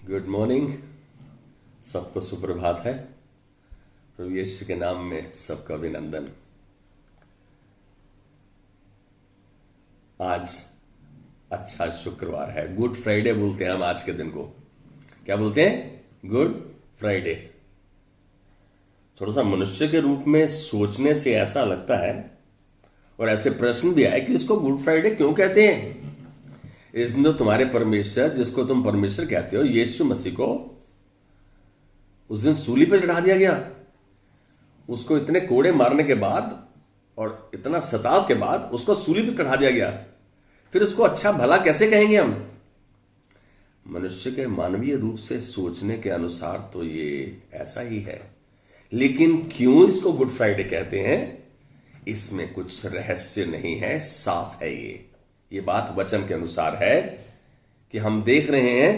Good morning. सबको सुप्रभात है। प्रभु यीशु के नाम में सबका अभिनंदन। आज अच्छा शुक्रवार है। गुड फ्राइडे बोलते हैं हम आज के दिन को। क्या बोलते हैं? Good Friday. थोड़ा सा मनुष्य के रूप में सोचने से ऐसा लगता है और ऐसे प्रश्न भी आए कि इसको गुड फ्राइडे क्यों कहते हैं। इस दिन तो तुम्हारे परमेश्वर, जिसको तुम परमेश्वर कहते हो, यीशु मसीह को उस दिन सूली पर चढ़ा दिया गया। उसको इतने कोड़े मारने के बाद और इतना सताव के बाद उसको सूली पर चढ़ा दिया गया। फिर उसको अच्छा भला कैसे कहेंगे हम? मनुष्य के मानवीय रूप से सोचने के अनुसार तो ये ऐसा ही है, लेकिन क्यों इसको गुड फ्राइडे कहते हैं, इसमें कुछ रहस्य नहीं है, साफ है। ये बात वचन के अनुसार है कि हम देख रहे हैं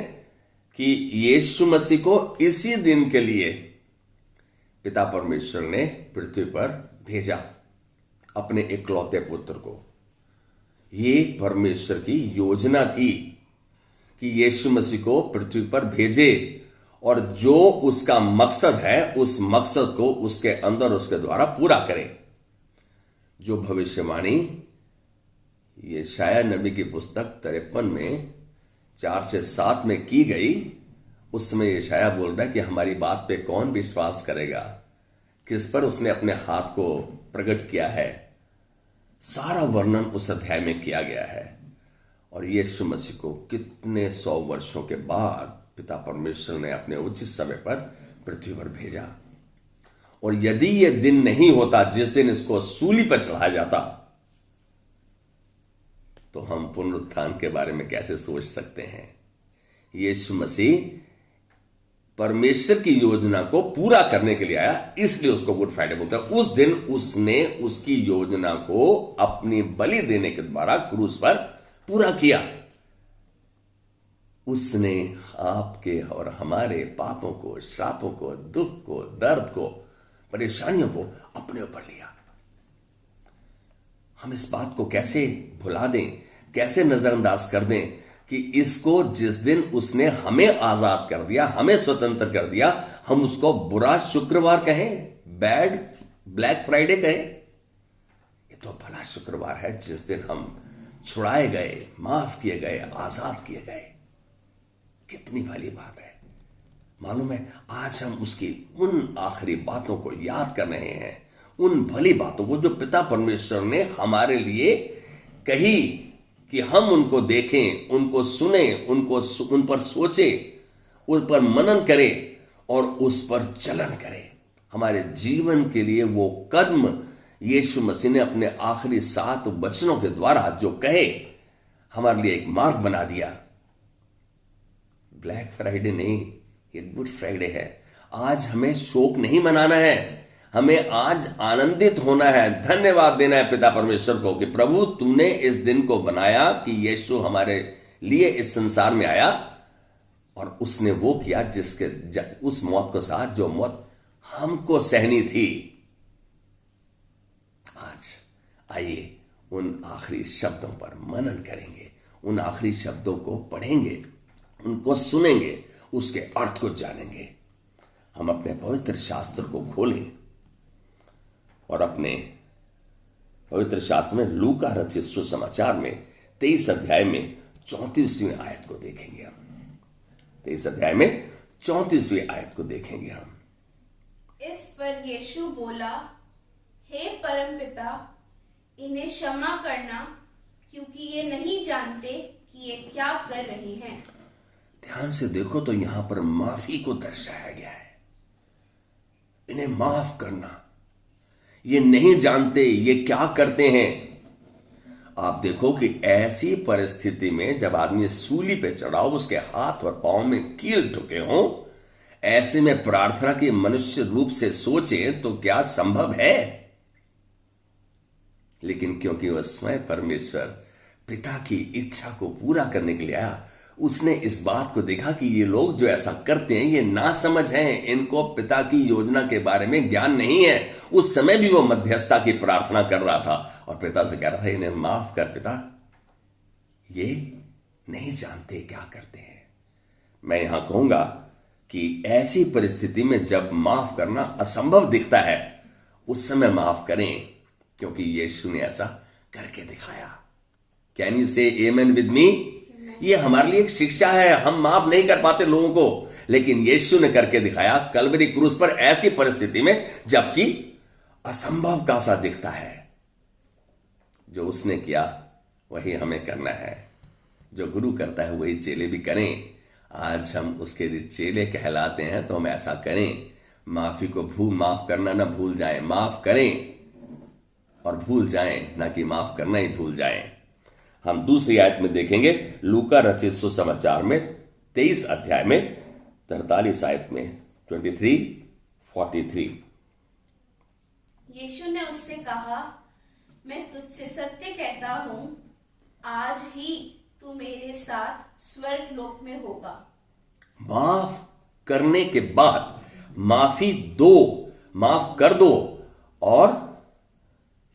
कि यीशु मसीह को इसी दिन के लिए पिता परमेश्वर ने पृथ्वी पर भेजा, अपने इकलौते पुत्र को। ये परमेश्वर की योजना थी कि यीशु मसीह को पृथ्वी पर भेजे और जो उसका मकसद है उस मकसद को उसके अंदर उसके द्वारा पूरा करे। जो भविष्यवाणी यशायाह नबी की पुस्तक 53 में 4 से 7 में की गई, उसमें यशायाह बोल रहा है कि हमारी बात पे कौन विश्वास करेगा, किस पर उसने अपने हाथ को प्रकट किया है। सारा वर्णन उस अध्याय में किया गया है। और यीशु मसीह को कितने 100 वर्षों के बाद पिता परमेश्वर ने अपने उचित समय पर पृथ्वी पर भेजा। और यदि यह दिन नहीं होता जिस दिन इसको सूली पर चढ़ाया जाता, तो हम पुनरुत्थान के बारे में कैसे सोच सकते हैं। यीशु मसीह परमेश्वर की योजना को पूरा करने के लिए आया, इसलिए उसको गुड फ्राइडे बोलते हैं। उस दिन उसने उसकी योजना को अपनी बलि देने के द्वारा क्रूस पर पूरा किया। उसने आपके और हमारे पापों को, श्रापों को, दुख को, दर्द को, परेशानियों को अपने ऊपर लिया। हम इस बात को कैसे भुला दें, कैसे नजरअंदाज कर दें कि इसको जिस दिन उसने हमें आजाद कर दिया, हमें स्वतंत्र कर दिया, हम उसको बुरा शुक्रवार कहें, बैड ब्लैक फ्राइडे कहें। ये तो भला शुक्रवार है जिस दिन हम छुड़ाए गए, माफ किए गए, आजाद किए गए। कितनी भली बात है। मालूम है, आज हम उसकी उन आखिरी बातों को याद कर रहे हैं, उन भली बातों को जो पिता परमेश्वर ने हमारे लिए कही कि हम उनको देखें, उनको सुने, उन पर सोचे, उन पर मनन करें और उस पर चलन करें। हमारे जीवन के लिए वो कर्म यीशु मसीह ने अपने आखिरी 7 वचनों के द्वारा जो कहे, हमारे लिए एक मार्ग बना दिया। ब्लैक फ्राइडे नहीं, ये गुड फ्राइडे है। आज हमें शोक नहीं मनाना है, हमें आज आनंदित होना है, धन्यवाद देना है पिता परमेश्वर को कि प्रभु तुमने इस दिन को बनाया कि यीशु हमारे लिए इस संसार में आया और उसने वो किया जिसके उस मौत के साथ जो मौत हमको सहनी थी। आज आइए उन आखिरी शब्दों पर मनन करेंगे, उन आखिरी शब्दों को पढ़ेंगे, उनको सुनेंगे, उसके अर्थ को जानेंगे। हम अपने पवित्र शास्त्र को खोलें और अपने पवित्र शास्त्र में लूका रचित सुसमाचार में 23 अध्याय में 34वीं आयत को देखेंगे हम। 23 अध्याय में 34वीं आयत को देखेंगे हम। इस पर यीशु बोला, हे परमपिता, इन्हें क्षमा करना, क्योंकि ये नहीं जानते कि ये क्या कर रहे हैं। ध्यान से देखो तो यहां पर माफी को दर्शाया गया है। इन्हें माफ करना, ये नहीं जानते ये क्या करते हैं। आप देखो कि ऐसी परिस्थिति में जब आदमी सूली पे चढ़ा हो, उसके हाथ और पांव में कील ठुके हों, ऐसे में प्रार्थना की मनुष्य रूप से सोचे तो क्या संभव है। लेकिन क्योंकि वह स्वयं परमेश्वर पिता की इच्छा को पूरा करने के लिए आया, उसने इस बात को देखा कि ये लोग जो ऐसा करते हैं ये नासमझ हैं, इनको पिता की योजना के बारे में ज्ञान नहीं है। उस समय भी वो मध्यस्थता की प्रार्थना कर रहा था और पिता से कह रहा था, इन्हें माफ कर पिता, ये नहीं जानते क्या करते हैं। मैं यहां कहूंगा कि ऐसी परिस्थिति में जब माफ करना असंभव दिखता है उस समय माफ करें, क्योंकि यीशु ने ऐसा करके दिखाया। कैन यू से आमेन विद मी? ये हमारे लिए एक शिक्षा है। हम माफ नहीं कर पाते लोगों को, लेकिन यीशु ने करके दिखाया कल्वरी क्रूस पर ऐसी परिस्थिति में जबकि असंभव का सा दिखता है। जो उसने किया वही हमें करना है। जो गुरु करता है वही चेले भी करें। आज हम उसके चेले कहलाते हैं तो हम ऐसा करें। माफी को माफ करना ना भूल जाएं, माफ करें और भूल जाएं, ना कि माफ करना ही भूल जाएं। हम दूसरी आयत में देखेंगे लूका रचित सुसमाचार में 23 अध्याय में 43 आयत में 23-43। यीशु ने उससे कहा, मैं तुझसे सत्य कहता हूं, आज ही तू मेरे साथ स्वर्ग लोक में होगा। माफ करने के बाद माफी दो, माफ कर दो और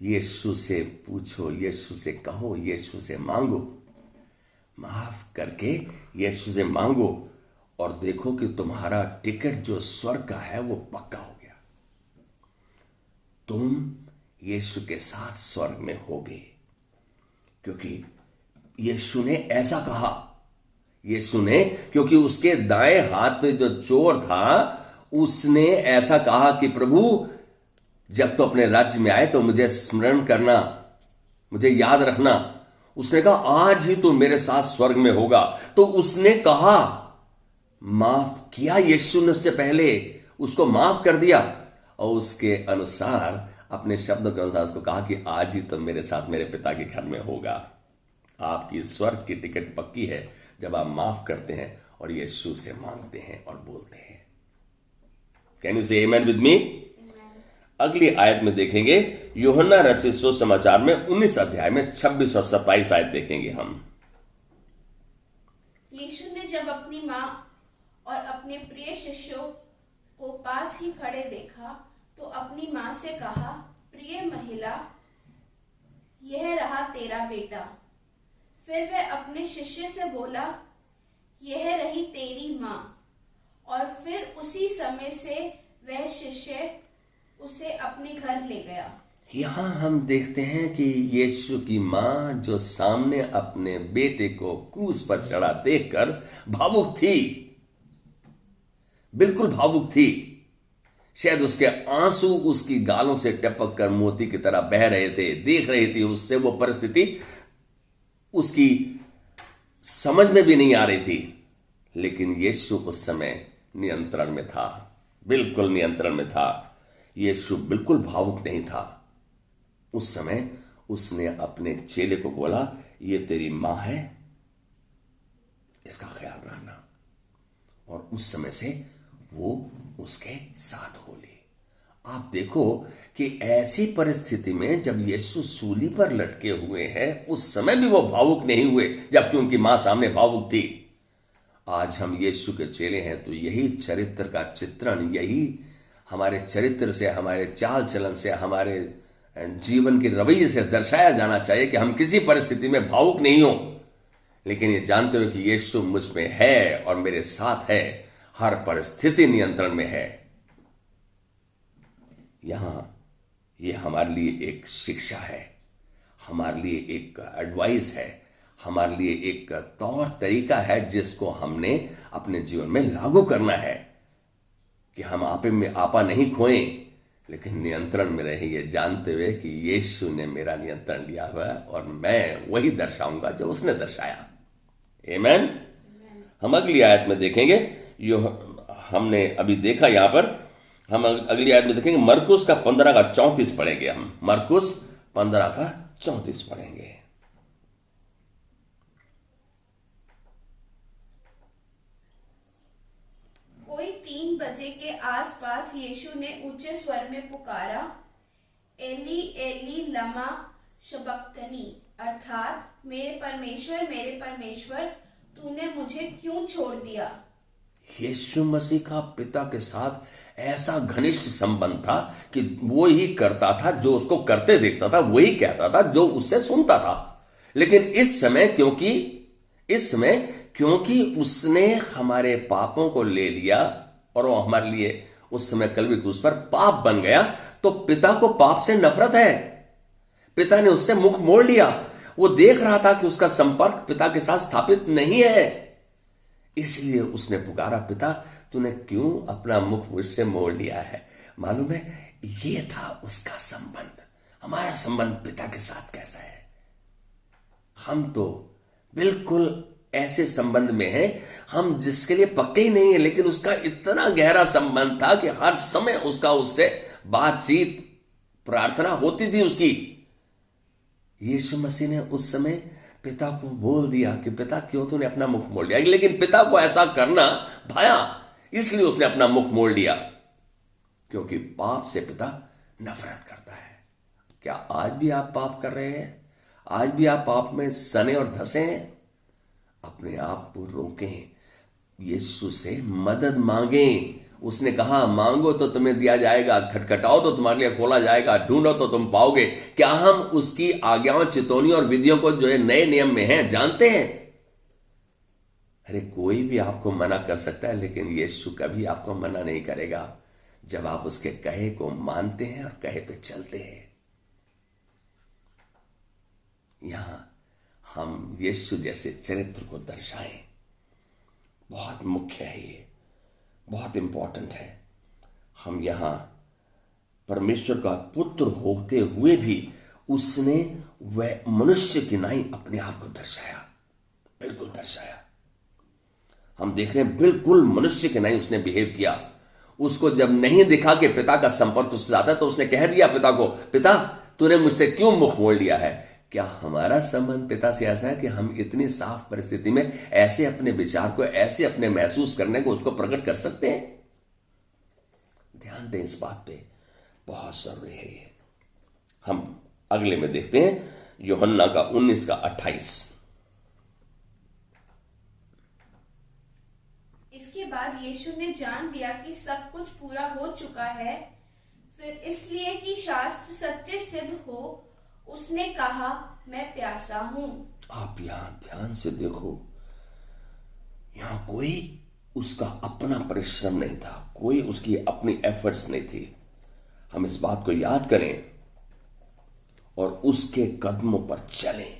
यीशु से पूछो, यीशु से कहो, यीशु से मांगो। माफ करके यीशु से मांगो और देखो कि तुम्हारा टिकट जो स्वर्ग का है वो पक्का हो गया। तुम यीशु के साथ स्वर्ग में होगे, क्योंकि यीशु ने ऐसा कहा। यीशु ने, क्योंकि उसके दाएं हाथ पे जो चोर था उसने ऐसा कहा कि प्रभु जब तो अपने राज्य में आए तो मुझे स्मरण करना, मुझे याद रखना। उसने कहा आज ही तो मेरे साथ स्वर्ग में होगा। तो उसने कहा, माफ किया यीशु ने, उससे पहले उसको माफ कर दिया और उसके अनुसार, अपने शब्दों के अनुसार उसको कहा कि आज ही तो मेरे साथ मेरे पिता के घर में होगा। आपकी स्वर्ग की टिकट पक्की है जब आप माफ करते हैं और यीशु से मांगते हैं और बोलते हैं। कैन यू से आमेन विद मी? अगली आयत में देखेंगे यूहन्ना रचित सुसमाचार में 19 अध्याय में 26 और 27 आयत देखेंगे हम। यीशु ने जब अपनी मां और अपने प्रिय शिष्यों को पास ही खड़े देखा तो अपनी मां से कहा, प्रिय महिला, यह रहा तेरा बेटा। फिर वह अपने शिष्य से बोला, यह रही तेरी मां। और फिर उसी समय से वह शिष्य उसे अपने घर ले गया। यहां हम देखते हैं कि यीशु की मां जो सामने अपने बेटे को क्रूस पर चढ़ा देखकर भावुक थी, बिल्कुल भावुक थी। शायद उसके आंसू उसकी गालों से टपक कर मोती की तरह बह रहे थे, देख रही थी। उससे वो परिस्थिति उसकी समझ में भी नहीं आ रही थी, लेकिन यीशु उस समय नियंत्रण में था, बिल्कुल नियंत्रण में था। यीशु बिल्कुल भावुक नहीं था। उस समय उसने अपने चेले को बोला, ये तेरी मां है, इसका ख्याल रखना। और उस समय से वो उसके साथ हो ली। आप देखो कि ऐसी परिस्थिति में जब यीशु सूली पर लटके हुए हैं उस समय भी वो भावुक नहीं हुए, जबकि उनकी मां सामने भावुक थी। आज हम यीशु के चेले हैं तो यही चरित्र का चित्रण, यही हमारे चरित्र से, हमारे चाल चलन से, हमारे जीवन के रवैये से दर्शाया जाना चाहिए कि हम किसी परिस्थिति में भावुक नहीं हो, लेकिन ये जानते हुए कि यीशु मुझ में है और मेरे साथ है, हर परिस्थिति नियंत्रण में है। यहां ये हमारे लिए एक शिक्षा है, हमारे लिए एक एडवाइस है, हमारे लिए एक तौर तरीका है जिसको हमने अपने जीवन में लागू करना है कि हम आपे में आपा नहीं खोएं, लेकिन नियंत्रण में रहें, ये जानते हुए कि यीशु ने मेरा नियंत्रण लिया हुआ है और मैं वही दर्शाऊंगा जो उसने दर्शाया। आमेन। हम अगली आयत में देखेंगे, यो हमने अभी देखा, यहां पर हम अगली आयत में देखेंगे मरकुस का 15 का 34 पढ़ेंगे। हम मरकुस 15 का 34 पढ़ेंगे। कोई 3 बजे के आसपास यीशु ने ऊंचे स्वर में पुकारा, एली एली लमा शबक्तनी, अर्थात मेरे परमेश्वर तूने मुझे क्यों छोड़ दिया। यीशु मसीह का पिता के साथ ऐसा घनिष्ठ संबंध था कि वो ही करता था जो उसको करते देखता था, वही कहता था जो उससे सुनता था। लेकिन इस समय, क्योंकि इस समय क्योंकि उसने हमारे पापों को ले लिया और वो हमारे लिए उस समय कल्वरी क्रूस पर पाप बन गया। तो पिता को पाप से नफरत है, पिता ने उससे मुख मोड़ लिया। वो देख रहा था कि उसका संपर्क पिता के साथ स्थापित नहीं है, इसलिए उसने पुकारा, पिता तूने क्यों अपना मुख मुझसे मोड़ लिया है। मालूम है, ये था उसका संबंध। हमारा संबंध पिता के साथ कैसा है? हम तो बिल्कुल ऐसे संबंध में हैं हम जिसके लिए पक्के ही नहीं है, लेकिन उसका इतना गहरा संबंध था कि हर समय उसका उससे बातचीत, प्रार्थना होती थी उसकी। यीशु मसीह ने उस समय पिता को बोल दिया कि पिता क्यों तूने अपना मुख मोड़ लिया, लेकिन पिता को ऐसा करना भाया, इसलिए उसने अपना मुख मोड़ लिया, क्योंकि पाप से पिता नफरत करता है। क्या आज भी आप पाप कर रहे हैं? आज भी आप पाप में सने और धसे हैं? अपने आप को रोकें, यीशु से मदद मांगें। उसने कहा, मांगो तो तुम्हें दिया जाएगा, खटखटाओ तो तुम्हारे लिए खोला जाएगा, ढूंढो तो तुम पाओगे। क्या हम उसकी आज्ञाओं, चितौनियों और विधियों को जो है नए नियम में हैं जानते हैं? अरे कोई भी आपको मना कर सकता है, लेकिन यीशु कभी आपको मना नहीं करेगा जब आप उसके कहे को मानते हैं और कहे पे चलते हैं। यहां हम यीशु जैसे चरित्र को दर्शाएं, बहुत मुख्य है, ये बहुत इंपॉर्टेंट है। हम यहां परमेश्वर का पुत्र होते हुए भी उसने वह मनुष्य की नाई अपने आप को दर्शाया, बिल्कुल दर्शाया। हम देख रहे हैं बिल्कुल मनुष्य के नाई उसने बिहेव किया। उसको जब नहीं दिखा कि पिता का संपर्क उससे ज्यादा, तो उसने कह दिया पिता को, पिता तूने मुझसे क्यों मुख मोड़ लिया है। क्या हमारा संबंध पिता से ऐसा है कि हम इतनी साफ परिस्थिति में ऐसे अपने विचार को, ऐसे अपने महसूस करने को उसको प्रकट कर सकते हैं? ध्यान दें इस बात पे, बहुत जरूरी है ये। हम अगले में देखते हैं यूहन्ना का 19 का 28। इसके बाद यीशु ने जान लिया कि सब कुछ पूरा हो चुका है, फिर इसलिए कि शास्त्र सत्य सिद्ध हो, उसने कहा, मैं प्यासा हूं। आप यहां ध्यान से देखो, यहां कोई उसका अपना परिश्रम नहीं था, कोई उसकी अपनी एफर्ट्स नहीं थी। हम इस बात को याद करें और उसके कदमों पर चलें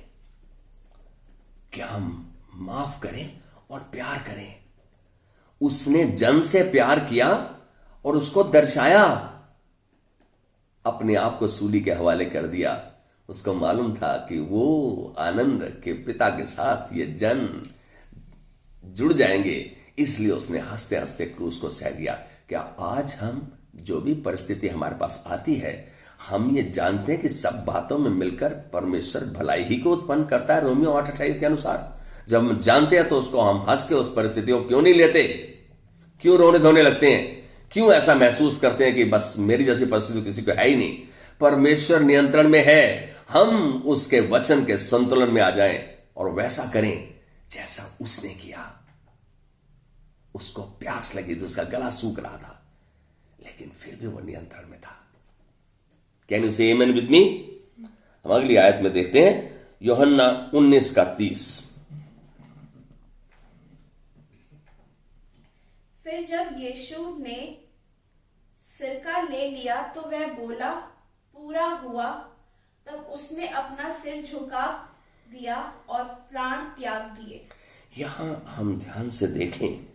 कि हम माफ करें और प्यार करें। उसने जन से प्यार किया और उसको दर्शाया, अपने आप को सूली के हवाले कर दिया। उसको मालूम था कि वो आनंद के पिता के साथ ये जन जुड़ जाएंगे, इसलिए उसने हंसते हंसते क्रूस को सह लिया। क्या आज हम जो भी परिस्थिति हमारे पास आती है, हम ये जानते हैं कि सब बातों में मिलकर परमेश्वर भलाई ही को उत्पन्न करता है, रोमियो 8:28 के अनुसार। जब हम जानते हैं तो उसको हम हंस के उस परिस्थिति को क्यों नहीं लेते? क्यों रोने धोने लगते हैं? क्यों ऐसा महसूस करते हैं कि बस मेरी जैसी परिस्थिति किसी को है ही नहीं? परमेश्वर नियंत्रण में है। हम उसके वचन के संतुलन में आ जाएं और वैसा करें जैसा उसने किया। उसको प्यास लगी थी, उसका गला सूख रहा था, लेकिन फिर भी वो नियंत्रण में था। कैन यू से आमेन विद मी? हम अगली आयत में देखते हैं यूहन्ना 19 का 30। फिर जब यीशु ने सिरका ले लिया तो वह बोला, पूरा हुआ। तब उसने अपना सिर झुका दिया और प्राण त्याग दिए। यहां हम ध्यान से देखें,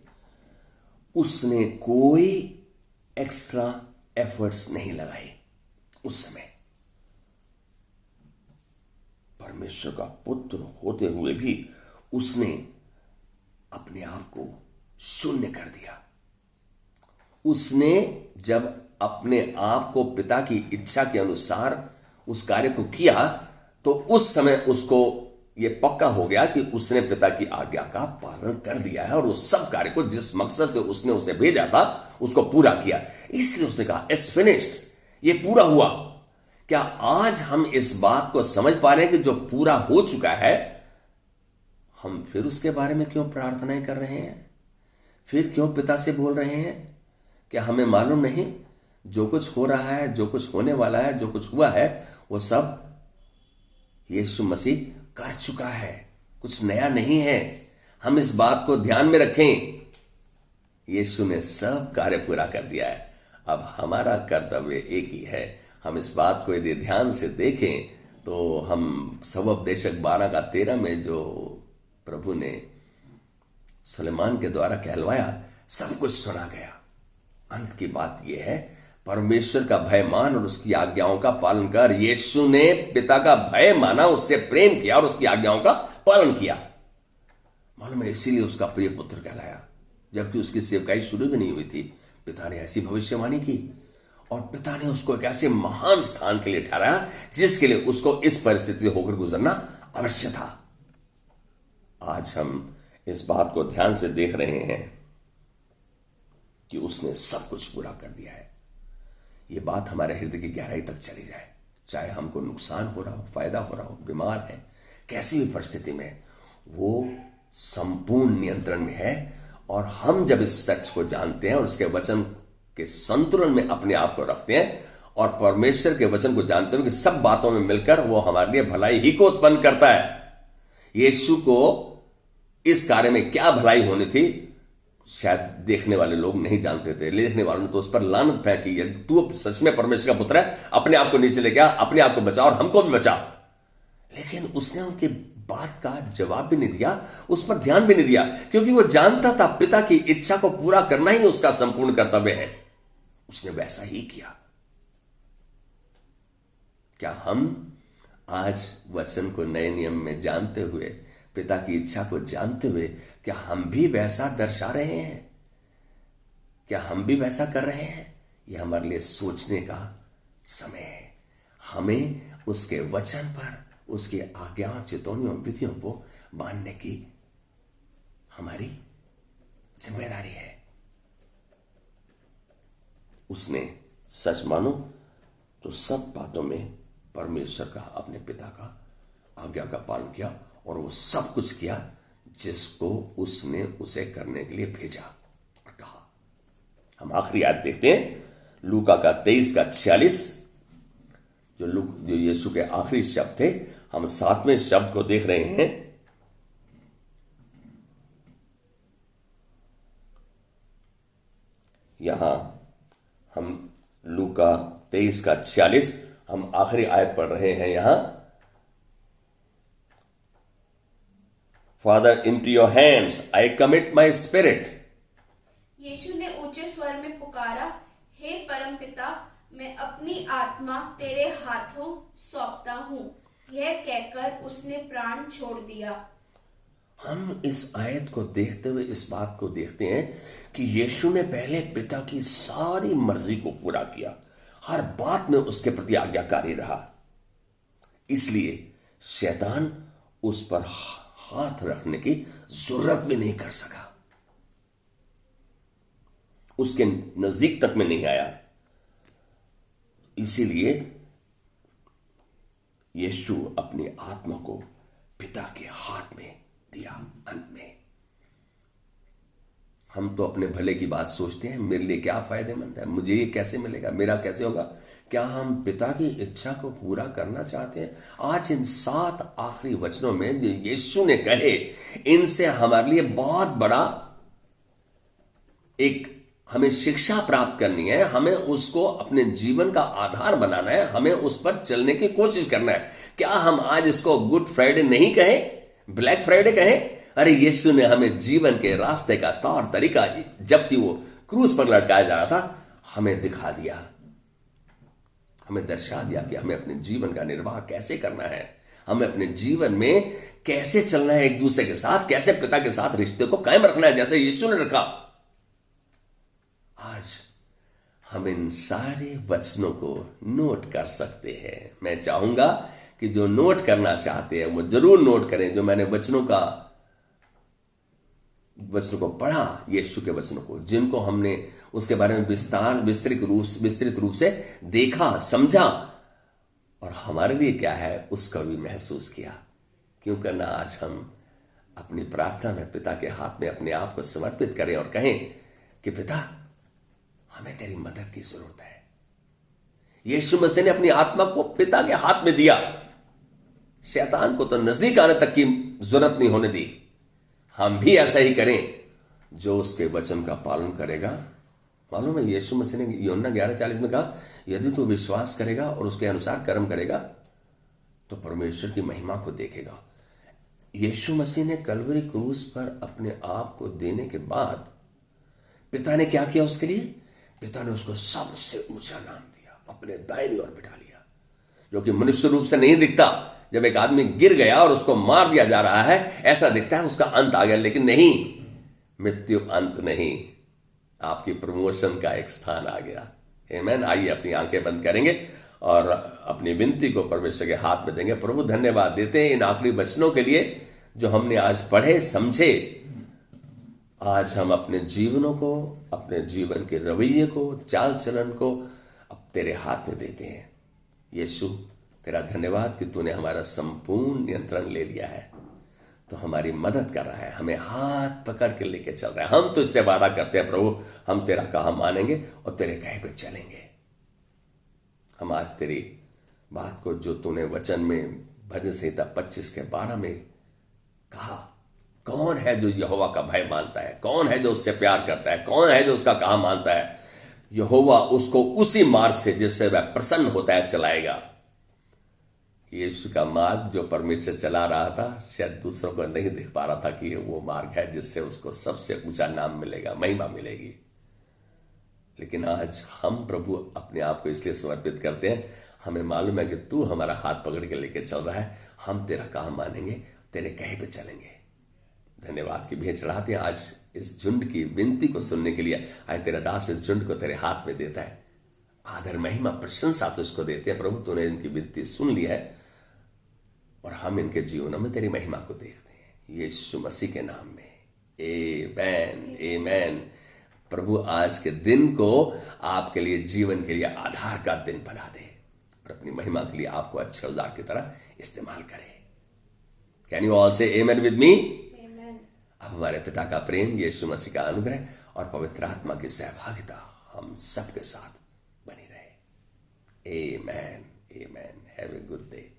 उसने कोई एक्स्ट्रा एफर्ट्स नहीं लगाए। उस समय परमेश्वर का पुत्र होते हुए भी उसने अपने आप को शून्य कर दिया। उसने जब अपने आप को पिता की इच्छा के अनुसार उस कार्य को किया, तो उस समय उसको यह पक्का हो गया कि उसने पिता की आज्ञा का पालन कर दिया है और उस सब कार्य को जिस मकसद से उसने उसे भेजा था उसको पूरा किया। इसलिए उसने कहा इट्स फिनिश्ड, ये पूरा हुआ। क्या आज हम इस बात को समझ पा रहे हैं कि जो पूरा हो चुका है, हम फिर उसके बारे में क्यों प्रार्थनाएं कर रहे हैं? फिर क्यों पिता से बोल रहे हैं? क्या हमें मालूम नहीं जो कुछ हो रहा है, जो कुछ होने वाला है, जो कुछ हुआ है, वो सब यीशु मसीह कर चुका है, कुछ नया नहीं है। हम इस बात को ध्यान में रखें, यीशु ने सब कार्य पूरा कर दिया है। अब हमारा कर्तव्य एक ही है, हम इस बात को यदि ध्यान से देखें तो हम सबोपदेशक 12:13 में जो प्रभु ने सुलेमान के द्वारा कहलवाया, सब कुछ सुना गया। अंत की बात यह है, परमेश्वर का भय मान और उसकी आज्ञाओं का पालन कर। यीशु ने पिता का भय माना, उससे प्रेम किया और उसकी आज्ञाओं का पालन किया। मालूम है, इसीलिए उसका प्रिय पुत्र कहलाया। जबकि उसकी सेवकाई शुरू भी नहीं हुई थी, पिता ने ऐसी भविष्यवाणी की और पिता ने उसको एक ऐसे महान स्थान के लिए ठहराया जिसके लिए उसको इस परिस्थिति से होकर गुजरना अवश्य था। आज हम इस बात को ध्यान से देख रहे हैं कि उसने सब कुछ पूरा कर दिया है। ये बात हमारे हृदय की गहराई तक चली जाए, चाहे हमको नुकसान हो रहा हो, फायदा हो रहा हो, बीमार है, कैसी भी परिस्थिति में वो संपूर्ण नियंत्रण में है। और हम जब इस सच को जानते हैं और उसके वचन के संतुलन में अपने आप को रखते हैं और परमेश्वर के वचन को जानते हैं कि सब बातों में मिलकर वो हमारे लिए भलाई ही को उत्पन्न करता है। यीशु को इस कार्य में क्या भलाई होनी थी शायद देखने वाले लोग नहीं जानते थे। देखने वालों ने तो उस पर लानत फेंकी, यदि तू सच में परमेश्वर का पुत्र है, अपने आप को नीचे लेके आ, अपने आप को बचा और हमको भी बचा। लेकिन उसने उनकी बात का जवाब भी नहीं दिया, उस पर ध्यान भी नहीं दिया, क्योंकि वो जानता था पिता की इच्छा को पूरा करना ही उसका संपूर्ण कर्तव्य है। उसने वैसा ही किया। क्या हम आज वचन को नए नियम में जानते हुए, पिता की इच्छा को जानते हुए, क्या हम भी वैसा दर्शा रहे हैं? क्या हम भी वैसा कर रहे हैं? यह हमारे लिए सोचने का समय है। हमें उसके वचन पर, उसकी आज्ञाओं, चेतावनियों, विधियों को मानने की हमारी जिम्मेदारी है। उसने सच मानो तो सब बातों में परमेश्वर का, अपने पिता का आज्ञा का पालन किया और वो सब कुछ किया जिसको उसने उसे करने के लिए भेजा और कहा। हम आखिरी आयत देखते हैं, लूका का 23:46, जो यीशु के आखिरी शब्द थे। हम 7वें शब्द को देख रहे हैं। यहां हम लूका 23:46 हम आखिरी आयत पढ़ रहे हैं। यहां father into your hands I commit my spirit. यीशु ने ऊंचे स्वर में पुकारा, हे परम पिता, मैं अपनी आत्मा तेरे हाथों सौंपता हूं। यह कहकर उसने प्राण छोड़ दिया। हम इस आयत को देखते हुए इस बात को देखते हैं कि यीशु ने पहले पिता की सारी मर्जी को पूरा किया, हर बात में उसके प्रति आज्ञाकारी रहा। इसलिए शैतान उस पर हाथ रखने की जरूरत भी नहीं कर सका, उसके नजदीक तक में नहीं आया। इसीलिए यीशु अपनी आत्मा को पिता के हाथ में दिया। अंत में हम तो अपने भले की बात सोचते हैं, मेरे लिए क्या फायदेमंद है, मुझे ये कैसे मिलेगा, मेरा कैसे होगा। क्या हम पिता की इच्छा को पूरा करना चाहते हैं? आज इन 7 आखिरी वचनों में जो यीशु ने कहे, इनसे हमारे लिए बहुत बड़ा एक हमें शिक्षा प्राप्त करनी है। हमें उसको अपने जीवन का आधार बनाना है, हमें उस पर चलने की कोशिश करना है। क्या हम आज इसको गुड फ्राइडे नहीं कहें, ब्लैक फ्राइडे कहें? अरे यीशु ने हमें जीवन के रास्ते का तौर तरीका, जबकि वो क्रूस पर लटकाया जा रहा था, हमें दिखा दिया, हमें दर्शा दिया कि हमें अपने जीवन का निर्वाह कैसे करना है, हमें अपने जीवन में कैसे चलना है, एक दूसरे के साथ कैसे पिता के साथ रिश्ते को कायम रखना है, जैसे यीशु ने रखा। आज हम इन सारे वचनों को नोट कर सकते हैं। मैं चाहूंगा कि जो नोट करना चाहते हैं वो जरूर नोट करें। जो मैंने वचनों को पढ़ा, यीशु के वचनों को, जिनको हमने उसके बारे में विस्तृत रूप से देखा, समझा और हमारे लिए क्या है उसका भी महसूस किया। क्यों करना आज हम अपनी प्रार्थना में पिता के हाथ में अपने आप को समर्पित करें और कहें कि पिता, हमें तेरी मदद की जरूरत है। यीशु मसीह ने अपनी आत्मा को पिता के हाथ में दिया, शैतान को तो नजदीक आने तक की जरूरत नहीं होने दी। हम भी ऐसा ही करें। जो उसके वचन का पालन करेगा, मालूम है यीशु मसीह ने यूहन्ना 11:40 में कहा, यदि तू विश्वास करेगा और उसके अनुसार कर्म करेगा तो परमेश्वर की महिमा को देखेगा। यीशु मसीह ने कलवरी क्रूस पर अपने आप को देने के बाद पिता ने क्या किया उसके लिए? पिता ने उसको सबसे ऊंचा नाम दिया, अपने दाहिनी ओर बिठा लिया, जो कि मनुष्य रूप से नहीं दिखता। जब एक आदमी गिर गया और उसको मार दिया जा रहा है, ऐसा दिखता है उसका अंत आ गया, लेकिन नहीं, मृत्यु अंत नहीं, आपकी प्रमोशन का एक स्थान आ गया। आमीन। आइए अपनी आंखें बंद करेंगे और अपनी विनती को परमेश्वर के हाथ में देंगे। प्रभु धन्यवाद देते हैं इन आखिरी वचनों के लिए जो हमने आज पढ़े समझे। आज हम अपने जीवनों को, अपने जीवन के रवैये को, चाल चलन को अब तेरे हाथ में देते हैं। यीशु तेरा धन्यवाद कि तूने हमारा संपूर्ण नियंत्रण ले लिया है, तो हमारी मदद कर रहा है, हमें हाथ पकड़ के लेके चल रहा है। हम तुझसे वादा करते हैं प्रभु, हम तेरा कहा मानेंगे और तेरे कहे पे चलेंगे। हम आज तेरी बात को, जो तूने वचन में भजन संहिता 25:12 में कहा, कौन है जो यहोवा का भय मानता है, कौन है जो उससे प्यार करता है, कौन है जो उसका कहा मानता है, यहोवा उसको उसी मार्ग से जिससे वह प्रसन्न होता है चलाएगा। यीशु का मार्ग जो परमेश्वर चला रहा था, शायद दूसरों को नहीं दिख पा रहा था कि ये वो मार्ग है जिससे उसको सबसे ऊंचा नाम मिलेगा, महिमा मिलेगी। लेकिन आज हम प्रभु अपने आप को इसलिए समर्पित करते हैं, हमें मालूम है कि तू हमारा हाथ पकड़ के लेके चल रहा है, हम तेरा काम मानेंगे, तेरे कहे पे चलेंगे। धन्यवाद की भेंट चढ़ाते हैं आज इस झुंड की विनती को सुनने के लिए। आज तेरा दास इस झुंड को तेरे हाथ में देता है, आदर महिमा प्रशंसा तुझको देते हैं। प्रभु तूने इनकी विनती सुन ली है और हम इनके जीवनों में तेरी महिमा को देखते हैं, यीशु मसीह के नाम में, आमीन आमीन। प्रभु आज के दिन को आपके लिए, जीवन के लिए आधार का दिन बना दे और अपनी महिमा के लिए आपको अच्छे औजार की तरह इस्तेमाल करे। कैन यू ऑल से आमीन विद मी? अब हमारे पिता का प्रेम, यीशु मसीह का अनुग्रह और पवित्र आत्मा की सहभागिता हम सबके साथ बनी रहे। आमीन आमीन। Have a good day.